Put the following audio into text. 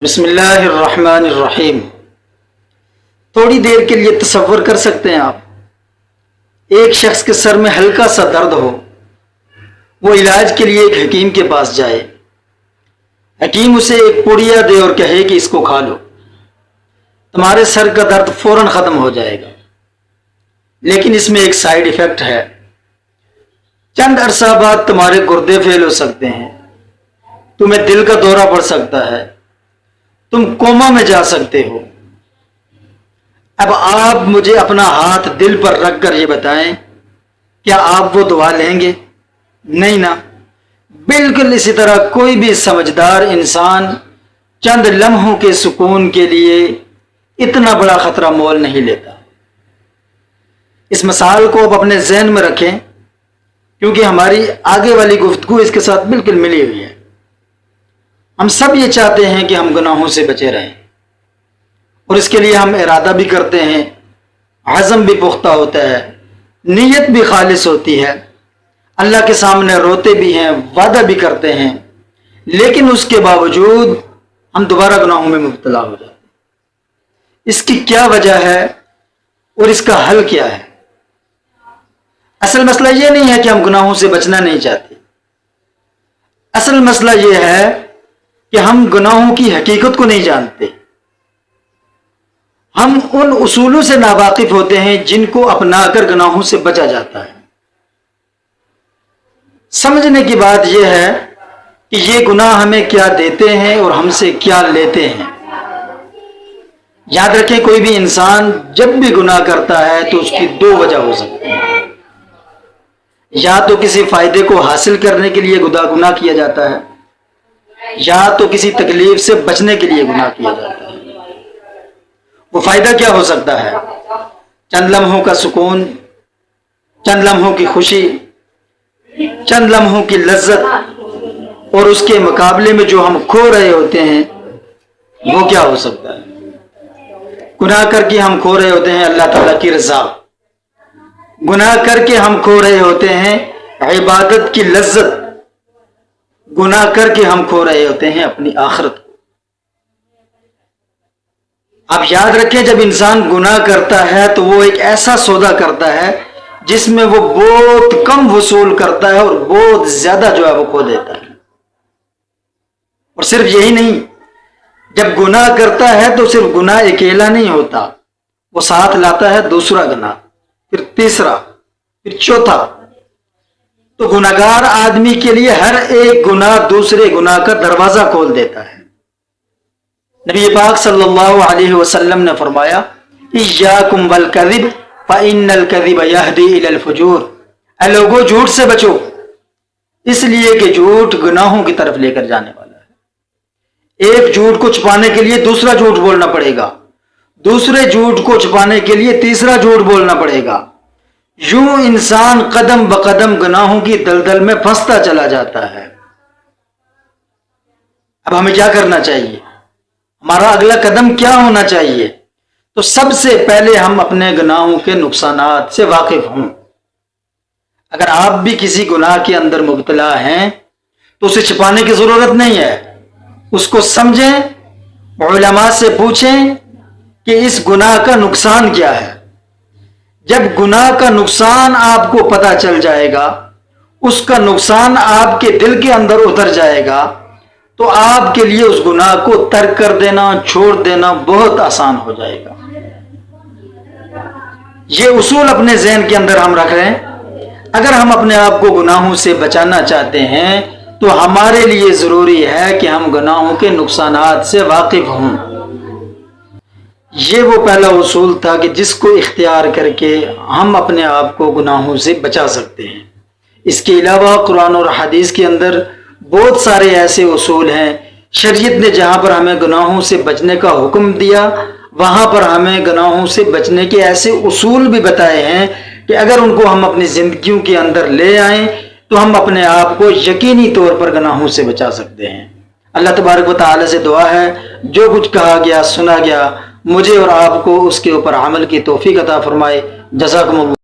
بسم اللہ الرحمن الرحیم۔ تھوڑی دیر کے لیے تصور کر سکتے ہیں آپ، ایک شخص کے سر میں ہلکا سا درد ہو، وہ علاج کے لیے ایک حکیم کے پاس جائے، حکیم اسے ایک پڑیا دے اور کہے کہ اس کو کھا لو، تمہارے سر کا درد فوراً ختم ہو جائے گا، لیکن اس میں ایک سائیڈ ایفیکٹ ہے، چند عرصہ بعد تمہارے گردے فیل ہو سکتے ہیں، تمہیں دل کا دورہ پڑ سکتا ہے، تم کوما میں جا سکتے ہو۔ اب آپ مجھے اپنا ہاتھ دل پر رکھ کر یہ بتائیں، کیا آپ وہ دعا لیں گے؟ نہیں نا۔ بالکل اسی طرح کوئی بھی سمجھدار انسان چند لمحوں کے سکون کے لیے اتنا بڑا خطرہ مول نہیں لیتا۔ اس مثال کو آپ اپنے ذہن میں رکھیں، کیونکہ ہماری آگے والی گفتگو اس کے ساتھ بالکل ملی ہوئی ہے۔ ہم سب یہ چاہتے ہیں کہ ہم گناہوں سے بچے رہیں، اور اس کے لیے ہم ارادہ بھی کرتے ہیں، عزم بھی پختہ ہوتا ہے، نیت بھی خالص ہوتی ہے، اللہ کے سامنے روتے بھی ہیں، وعدہ بھی کرتے ہیں، لیکن اس کے باوجود ہم دوبارہ گناہوں میں مبتلا ہو جاتے ہیں۔ اس کی کیا وجہ ہے اور اس کا حل کیا ہے؟ اصل مسئلہ یہ نہیں ہے کہ ہم گناہوں سے بچنا نہیں چاہتے، اصل مسئلہ یہ ہے کہ ہم گناہوں کی حقیقت کو نہیں جانتے، ہم ان اصولوں سے ناواقف ہوتے ہیں جن کو اپنا کر گناہوں سے بچا جاتا ہے۔ سمجھنے کی بات یہ ہے کہ یہ گناہ ہمیں کیا دیتے ہیں اور ہم سے کیا لیتے ہیں۔ یاد رکھیں، کوئی بھی انسان جب بھی گناہ کرتا ہے تو اس کی دو وجہ ہو سکتی ہے، یا تو کسی فائدے کو حاصل کرنے کے لیے گناہ کیا جاتا ہے، یا تو کسی تکلیف سے بچنے کے لیے گناہ کیا جاتا ہے۔ وہ فائدہ کیا ہو سکتا ہے؟ چند لمحوں کا سکون، چند لمحوں کی خوشی، چند لمحوں کی لذت، اور اس کے مقابلے میں جو ہم کھو رہے ہوتے ہیں وہ کیا ہو سکتا ہے؟ گناہ کر کے ہم کھو رہے ہوتے ہیں اللہ تعالیٰ کی رضا، گناہ کر کے ہم کھو رہے ہوتے ہیں عبادت کی لذت، گناہ کر کے ہم کھو رہے ہوتے ہیں اپنی آخرت کو۔ آپ یاد رکھیں، جب انسان گناہ کرتا ہے تو وہ ایک ایسا سودا کرتا ہے جس میں وہ بہت کم وصول کرتا ہے اور بہت زیادہ جو ہے وہ کھو دیتا ہے۔ اور صرف یہی نہیں، جب گناہ کرتا ہے تو صرف گناہ اکیلا نہیں ہوتا، وہ ساتھ لاتا ہے دوسرا گناہ، پھر تیسرا، پھر چوتھا۔ تو گناہگار آدمی کے لیے ہر ایک گناہ دوسرے گناہ کا دروازہ کھول دیتا ہے۔ نبی پاک صلی اللہ علیہ وسلم نے فرمایا، اِيَّاكُمْ وَالْكَذِبَ فَإِنَّ الْكَذِبَ يَهْدِي إِلَى الْفُجُورِ، اے لوگو جھوٹ سے بچو، اس لیے کہ جھوٹ گناہوں کی طرف لے کر جانے والا ہے۔ ایک جھوٹ کو چھپانے کے لیے دوسرا جھوٹ بولنا پڑے گا، دوسرے جھوٹ کو چھپانے کے لیے تیسرا جھوٹ بولنا پڑے گا، یوں انسان قدم بقدم گناہوں کی دلدل میں پھنستا چلا جاتا ہے۔ اب ہمیں کیا کرنا چاہیے؟ ہمارا اگلا قدم کیا ہونا چاہیے؟ تو سب سے پہلے ہم اپنے گناہوں کے نقصانات سے واقف ہوں۔ اگر آپ بھی کسی گناہ کے اندر مبتلا ہیں تو اسے چھپانے کی ضرورت نہیں ہے، اس کو سمجھیں، علماء سے پوچھیں کہ اس گناہ کا نقصان کیا ہے۔ جب گناہ کا نقصان آپ کو پتہ چل جائے گا، اس کا نقصان آپ کے دل کے اندر اتر جائے گا، تو آپ کے لیے اس گناہ کو ترک کر دینا، چھوڑ دینا بہت آسان ہو جائے گا۔ یہ اصول اپنے ذہن کے اندر ہم رکھ رہے ہیں۔ اگر ہم اپنے آپ کو گناہوں سے بچانا چاہتے ہیں تو ہمارے لیے ضروری ہے کہ ہم گناہوں کے نقصانات سے واقف ہوں۔ یہ وہ پہلا اصول تھا کہ جس کو اختیار کر کے ہم اپنے آپ کو گناہوں سے بچا سکتے ہیں۔ اس کے علاوہ قرآن اور حدیث کے اندر بہت سارے ایسے اصول ہیں۔ شریعت نے جہاں پر ہمیں گناہوں سے بچنے کا حکم دیا، وہاں پر ہمیں گناہوں سے بچنے کے ایسے اصول بھی بتائے ہیں کہ اگر ان کو ہم اپنی زندگیوں کے اندر لے آئیں تو ہم اپنے آپ کو یقینی طور پر گناہوں سے بچا سکتے ہیں۔ اللہ تبارک و تعالی سے دعا ہے، جو کچھ کہا گیا، سنا گیا، مجھے اور آپ کو اس کے اوپر عمل کی توفیق عطا فرمائے۔ جزاکم اللہ۔